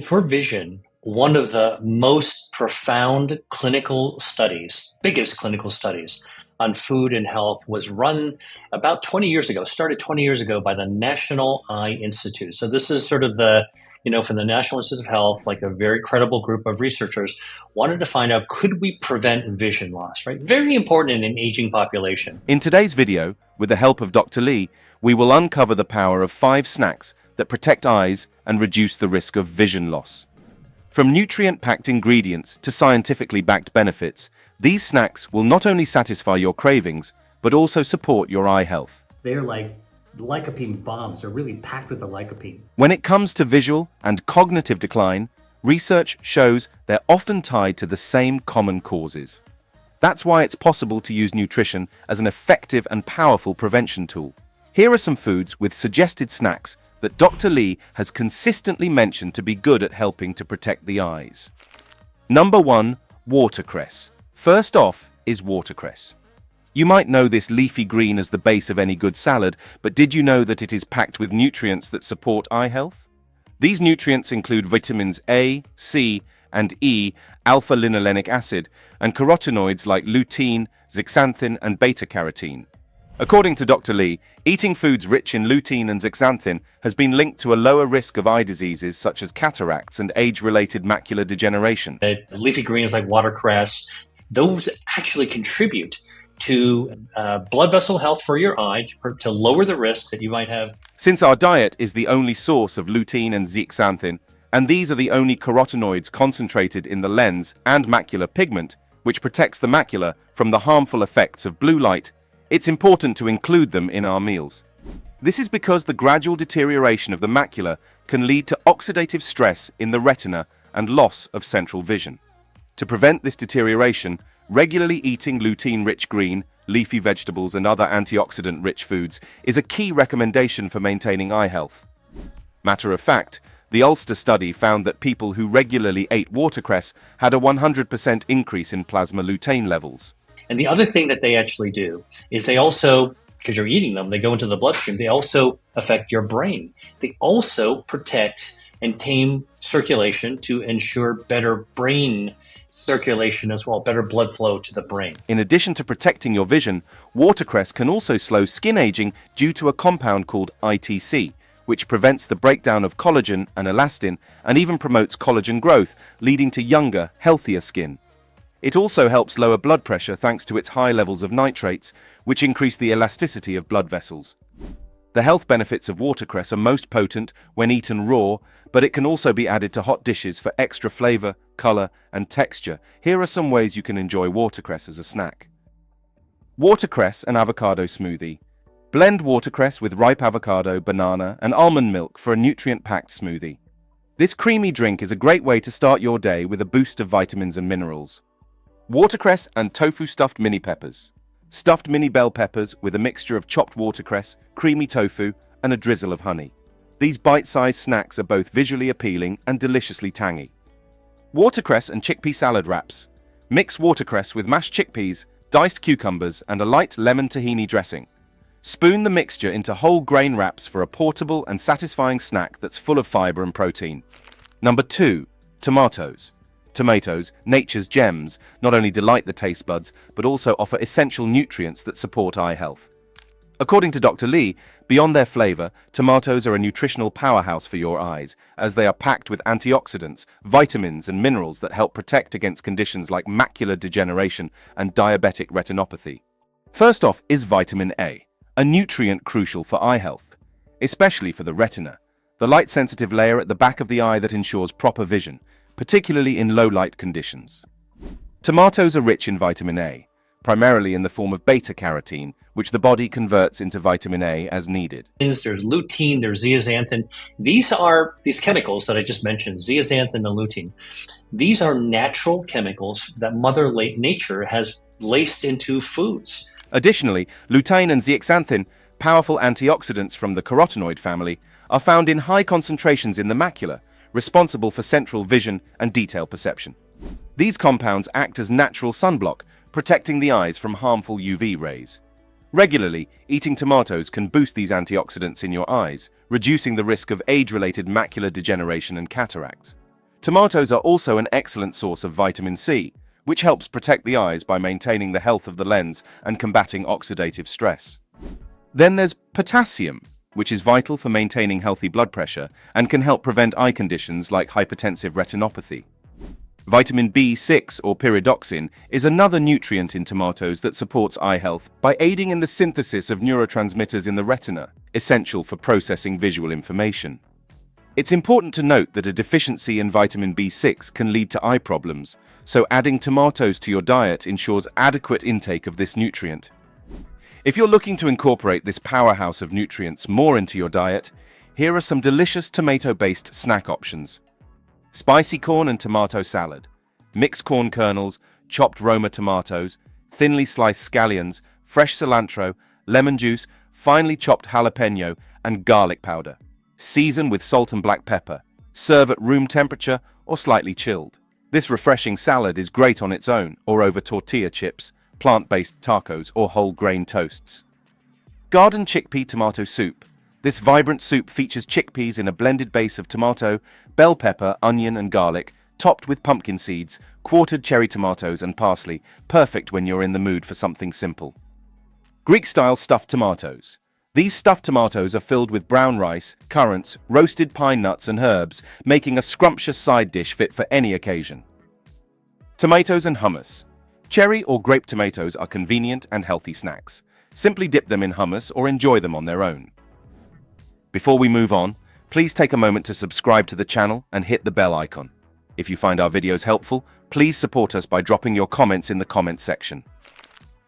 For vision, one of the most profound clinical studies, biggest clinical studies on food and health was run about 20 years ago, started 20 years ago by the National Eye Institute. So this is sort of from the National Institute of Health, like a very credible group of researchers wanted to find out, could we prevent vision loss, right? Very important in an aging population. In today's video, with the help of Dr. Lee, we will uncover the power of 5 snacks that protect eyes and reduce the risk of vision loss. From nutrient-packed ingredients to scientifically backed benefits, these snacks will not only satisfy your cravings, but also support your eye health. They're like lycopene bombs. They're really packed with the lycopene. When it comes to visual and cognitive decline, research shows they're often tied to the same common causes. That's why it's possible to use nutrition as an effective and powerful prevention tool. Here are some foods with suggested snacks that Dr. Lee has consistently mentioned to be good at helping to protect the eyes. Number 1. Watercress. First off is watercress. You might know this leafy green as the base of any good salad, but did you know that it is packed with nutrients that support eye health? These nutrients include vitamins A, C, and E, alpha-linolenic acid, and carotenoids like lutein, zeaxanthin, and beta-carotene. According to Dr. Lee, eating foods rich in lutein and zeaxanthin has been linked to a lower risk of eye diseases such as cataracts and age-related macular degeneration. Leafy greens like watercress, those actually contribute to blood vessel health for your eye, to lower the risk that you might have. Since our diet is the only source of lutein and zeaxanthin, and these are the only carotenoids concentrated in the lens and macular pigment, which protects the macula from the harmful effects of blue light, it's important to include them in our meals. This is because the gradual deterioration of the macula can lead to oxidative stress in the retina and loss of central vision. To prevent this deterioration, regularly eating lutein-rich green, leafy vegetables and other antioxidant-rich foods is a key recommendation for maintaining eye health. Matter of fact, the Ulster study found that people who regularly ate watercress had a 100% increase in plasma lutein levels. And the other thing that they actually do is they also, because you're eating them, they go into the bloodstream, they also affect your brain. They also protect and tame circulation to ensure better brain circulation as well, better blood flow to the brain. In addition to protecting your vision, watercress can also slow skin aging due to a compound called ITC, which prevents the breakdown of collagen and elastin and even promotes collagen growth, leading to younger, healthier skin. It also helps lower blood pressure thanks to its high levels of nitrates, which increase the elasticity of blood vessels. The health benefits of watercress are most potent when eaten raw, but it can also be added to hot dishes for extra flavor, color, and texture. Here are some ways you can enjoy watercress as a snack. Watercress and avocado smoothie. Blend watercress with ripe avocado, banana, and almond milk for a nutrient-packed smoothie. This creamy drink is a great way to start your day with a boost of vitamins and minerals. Watercress and tofu stuffed mini peppers. Stuffed mini bell peppers with a mixture of chopped watercress, creamy tofu, and a drizzle of honey. These bite-sized snacks are both visually appealing and deliciously tangy. Watercress and chickpea salad wraps. Mix watercress with mashed chickpeas, diced cucumbers, and a light lemon tahini dressing. Spoon the mixture into whole grain wraps for a portable and satisfying snack that's full of fiber and protein. Number 2. Tomatoes. Tomatoes, nature's gems, not only delight the taste buds, but also offer essential nutrients that support eye health. According to Dr. Lee, beyond their flavor, tomatoes are a nutritional powerhouse for your eyes, as they are packed with antioxidants, vitamins, and minerals that help protect against conditions like macular degeneration and diabetic retinopathy. First off is vitamin A, a nutrient crucial for eye health, especially for the retina, the light-sensitive layer at the back of the eye that ensures proper vision, particularly in low-light conditions. Tomatoes are rich in vitamin A, primarily in the form of beta-carotene, which the body converts into vitamin A as needed. There's lutein, there's zeaxanthin. These chemicals that I just mentioned, zeaxanthin and lutein. These are natural chemicals that Mother Nature has laced into foods. Additionally, lutein and zeaxanthin, powerful antioxidants from the carotenoid family, are found in high concentrations in the macula, responsible for central vision and detail perception. These compounds act as natural sunblock, protecting the eyes from harmful UV rays. Regularly, eating tomatoes can boost these antioxidants in your eyes, reducing the risk of age-related macular degeneration and cataracts. Tomatoes are also an excellent source of vitamin C, which helps protect the eyes by maintaining the health of the lens and combating oxidative stress. Then there's potassium, which is vital for maintaining healthy blood pressure and can help prevent eye conditions like hypertensive retinopathy. Vitamin B6 or pyridoxine is another nutrient in tomatoes that supports eye health by aiding in the synthesis of neurotransmitters in the retina, essential for processing visual information. It's important to note that a deficiency in vitamin B6 can lead to eye problems, so adding tomatoes to your diet ensures adequate intake of this nutrient. If you're looking to incorporate this powerhouse of nutrients more into your diet, here are some delicious tomato-based snack options. Spicy corn and tomato salad, mixed corn kernels, chopped Roma tomatoes, thinly sliced scallions, fresh cilantro, lemon juice, finely chopped jalapeno, and garlic powder. Season with salt and black pepper. Serve at room temperature or slightly chilled. This refreshing salad is great on its own or over tortilla chips, plant-based tacos, or whole grain toasts. Garden chickpea tomato soup. This vibrant soup features chickpeas in a blended base of tomato, bell pepper, onion, and garlic, topped with pumpkin seeds, quartered cherry tomatoes, and parsley, perfect when you're in the mood for something simple. Greek-style stuffed tomatoes. These stuffed tomatoes are filled with brown rice, currants, roasted pine nuts, and herbs, making a scrumptious side dish fit for any occasion. Tomatoes and hummus. Cherry or grape tomatoes are convenient and healthy snacks. Simply dip them in hummus or enjoy them on their own. Before we move on, please take a moment to subscribe to the channel and hit the bell icon. If you find our videos helpful, please support us by dropping your comments in the comments section.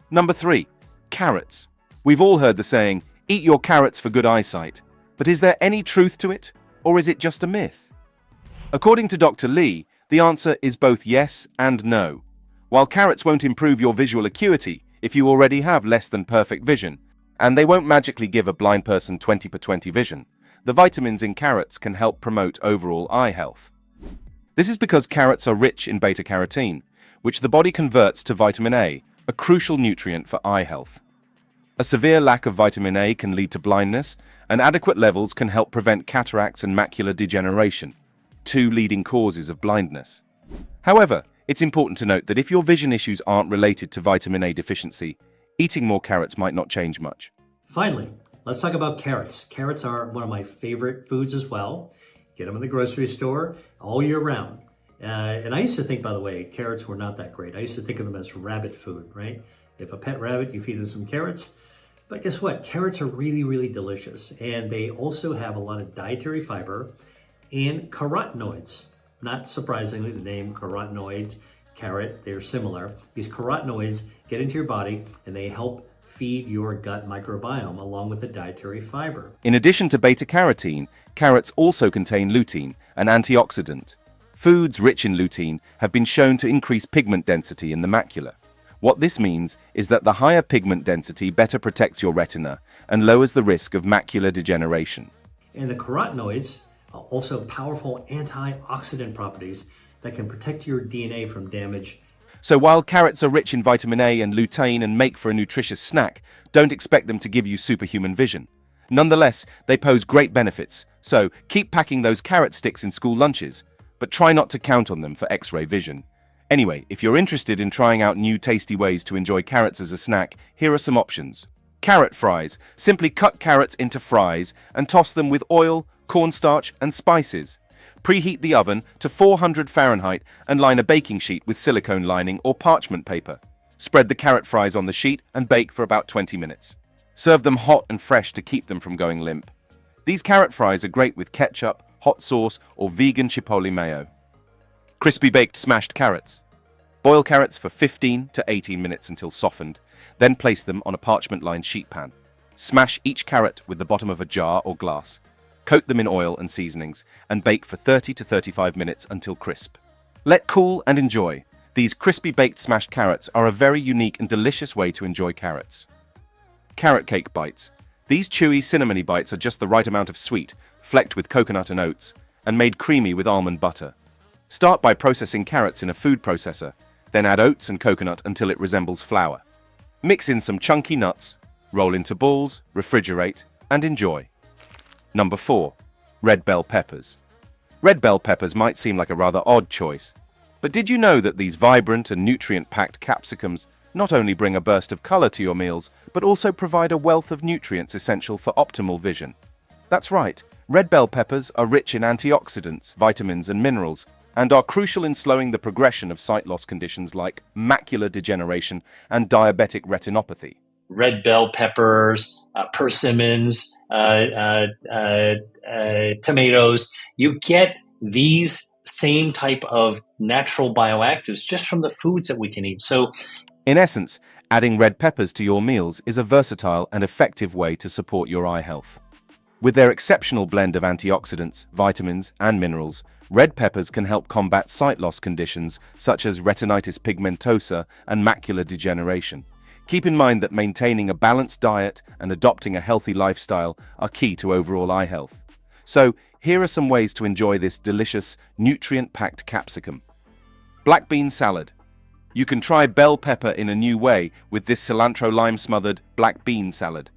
Number 3. Carrots. We've all heard the saying, eat your carrots for good eyesight. But is there any truth to it, or is it just a myth? According to Dr. Lee, the answer is both yes and no. While carrots won't improve your visual acuity if you already have less than perfect vision, and they won't magically give a blind person 20/20 vision, the vitamins in carrots can help promote overall eye health. This is because carrots are rich in beta-carotene, which the body converts to vitamin A, a crucial nutrient for eye health. A severe lack of vitamin A can lead to blindness, and adequate levels can help prevent cataracts and macular degeneration, two leading causes of blindness. However, it's important to note that if your vision issues aren't related to vitamin A deficiency, eating more carrots might not change much. Finally, let's talk about carrots. Carrots are one of my favorite foods as well. Get them in the grocery store all year round. And I used to think, by the way, carrots were not that great. I used to think of them as rabbit food, right? If a pet rabbit, you feed them some carrots. But guess what? Carrots are really, really delicious. And they also have a lot of dietary fiber and carotenoids. Not surprisingly, the name carotenoids, carrot, they're similar. These carotenoids get into your body and they help feed your gut microbiome along with the dietary fiber. In addition to beta-carotene, carrots also contain lutein, an antioxidant. Foods rich in lutein have been shown to increase pigment density in the macula. What this means is that the higher pigment density better protects your retina and lowers the risk of macular degeneration. And the carotenoids are also powerful antioxidant properties that can protect your DNA from damage. So while carrots are rich in vitamin A and lutein and make for a nutritious snack, don't expect them to give you superhuman vision. Nonetheless, they pose great benefits, so keep packing those carrot sticks in school lunches, but try not to count on them for X-ray vision. Anyway, if you're interested in trying out new tasty ways to enjoy carrots as a snack, here are some options. Carrot fries. Simply cut carrots into fries and toss them with oil, cornstarch, and spices. Preheat the oven to 400 Fahrenheit and line a baking sheet with silicone lining or parchment paper. Spread the carrot fries on the sheet and bake for about 20 minutes. Serve them hot and fresh to keep them from going limp. These carrot fries are great with ketchup, hot sauce, or vegan chipotle mayo. Crispy baked smashed carrots. Boil carrots for 15 to 18 minutes until softened, then place them on a parchment-lined sheet pan. Smash each carrot with the bottom of a jar or glass. Coat them in oil and seasonings, and bake for 30 to 35 minutes until crisp. Let cool and enjoy. These crispy baked smashed carrots are a very unique and delicious way to enjoy carrots. Carrot cake bites. These chewy, cinnamony bites are just the right amount of sweet, flecked with coconut and oats, and made creamy with almond butter. Start by processing carrots in a food processor, then add oats and coconut until it resembles flour. Mix in some chunky nuts, roll into balls, refrigerate, and enjoy. Number 4. Red bell peppers. Red bell peppers might seem like a rather odd choice, but did you know that these vibrant and nutrient-packed capsicums not only bring a burst of color to your meals, but also provide a wealth of nutrients essential for optimal vision? That's right, red bell peppers are rich in antioxidants, vitamins, and minerals, and are crucial in slowing the progression of sight loss conditions like macular degeneration and diabetic retinopathy. Red bell peppers, persimmons, tomatoes. You get these same type of natural bioactives just from the foods that we can eat. So, in essence, adding red peppers to your meals is a versatile and effective way to support your eye health. With their exceptional blend of antioxidants, vitamins, and minerals, red peppers can help combat sight loss conditions such as retinitis pigmentosa and macular degeneration. Keep in mind that maintaining a balanced diet and adopting a healthy lifestyle are key to overall eye health. So, here are some ways to enjoy this delicious, nutrient-packed capsicum. Black bean salad. You can try bell pepper in a new way with this cilantro-lime smothered black bean salad.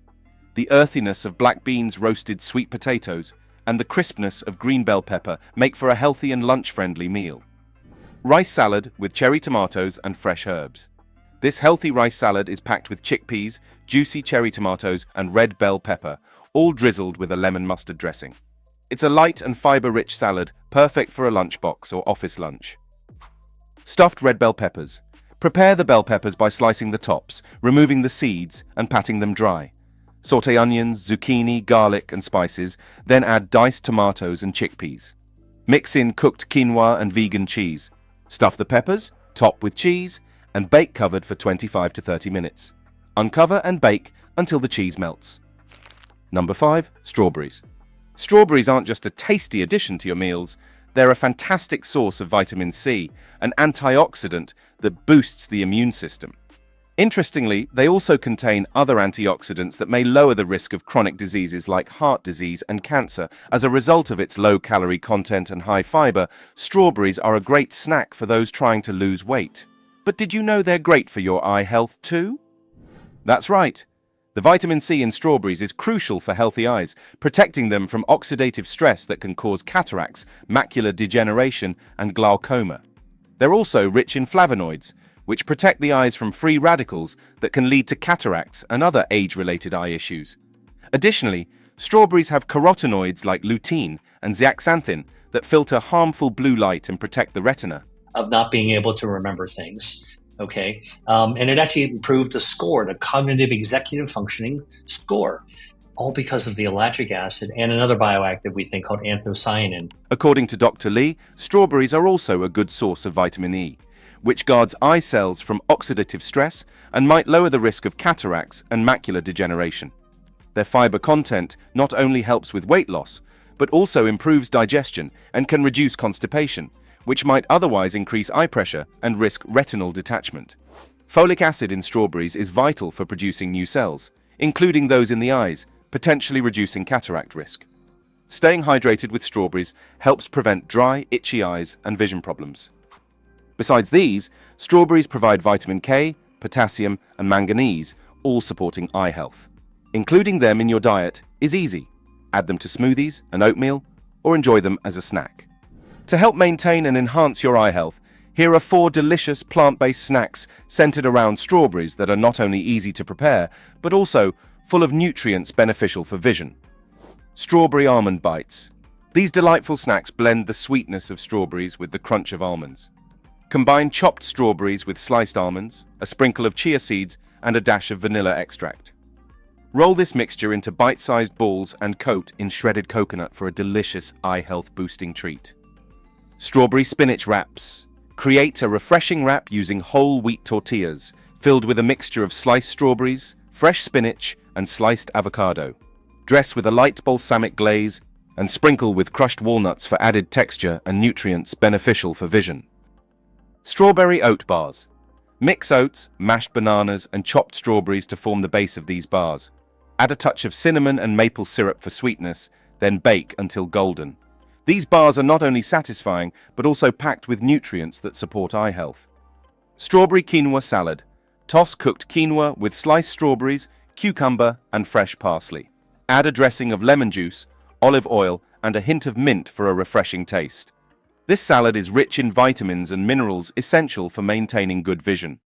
The earthiness of black beans roasted sweet potatoes and the crispness of green bell pepper make for a healthy and lunch-friendly meal. Rice salad with cherry tomatoes and fresh herbs. This healthy rice salad is packed with chickpeas, juicy cherry tomatoes, and red bell pepper, all drizzled with a lemon mustard dressing. It's a light and fiber-rich salad, perfect for a lunchbox or office lunch. Stuffed red bell peppers. Prepare the bell peppers by slicing the tops, removing the seeds, and patting them dry. Sauté onions, zucchini, garlic, and spices, then add diced tomatoes and chickpeas. Mix in cooked quinoa and vegan cheese. Stuff the peppers, top with cheese, and bake covered for 25 to 30 minutes. Uncover and bake until the cheese melts. Number 5. Strawberries. Strawberries aren't just a tasty addition to your meals, they're a fantastic source of vitamin C, an antioxidant that boosts the immune system. Interestingly, they also contain other antioxidants that may lower the risk of chronic diseases like heart disease and cancer. As a result of its low calorie content and high fiber, strawberries are a great snack for those trying to lose weight. But did you know they're great for your eye health too? That's right. The vitamin C in strawberries is crucial for healthy eyes, protecting them from oxidative stress that can cause cataracts, macular degeneration, and glaucoma. They're also rich in flavonoids, which protect the eyes from free radicals that can lead to cataracts and other age-related eye issues. Additionally, strawberries have carotenoids like lutein and zeaxanthin that filter harmful blue light and protect the retina. Of not being able to remember things, okay? And it actually improved the score, the cognitive executive functioning score, all because of the ellagic acid and another bioactive we think called anthocyanin. According to Dr. Lee, strawberries are also a good source of vitamin E, which guards eye cells from oxidative stress and might lower the risk of cataracts and macular degeneration. Their fiber content not only helps with weight loss, but also improves digestion and can reduce constipation, which might otherwise increase eye pressure and risk retinal detachment. Folic acid in strawberries is vital for producing new cells, including those in the eyes, potentially reducing cataract risk. Staying hydrated with strawberries helps prevent dry, itchy eyes and vision problems. Besides these, strawberries provide vitamin K, potassium, and manganese, all supporting eye health. Including them in your diet is easy. Add them to smoothies and oatmeal, or enjoy them as a snack. To help maintain and enhance your eye health, here are 4 delicious plant-based snacks centered around strawberries that are not only easy to prepare, but also full of nutrients beneficial for vision. Strawberry almond bites. These delightful snacks blend the sweetness of strawberries with the crunch of almonds. Combine chopped strawberries with sliced almonds, a sprinkle of chia seeds, and a dash of vanilla extract. Roll this mixture into bite-sized balls and coat in shredded coconut for a delicious eye health-boosting treat. Strawberry spinach wraps. Create a refreshing wrap using whole wheat tortillas, filled with a mixture of sliced strawberries, fresh spinach, and sliced avocado. Dress with a light balsamic glaze and sprinkle with crushed walnuts for added texture and nutrients beneficial for vision. Strawberry oat bars. Mix oats, mashed bananas, and chopped strawberries to form the base of these bars. Add a touch of cinnamon and maple syrup for sweetness, then bake until golden. These bars are not only satisfying, but also packed with nutrients that support eye health. Strawberry quinoa salad. Toss cooked quinoa with sliced strawberries, cucumber, and fresh parsley. Add a dressing of lemon juice, olive oil, and a hint of mint for a refreshing taste. This salad is rich in vitamins and minerals essential for maintaining good vision.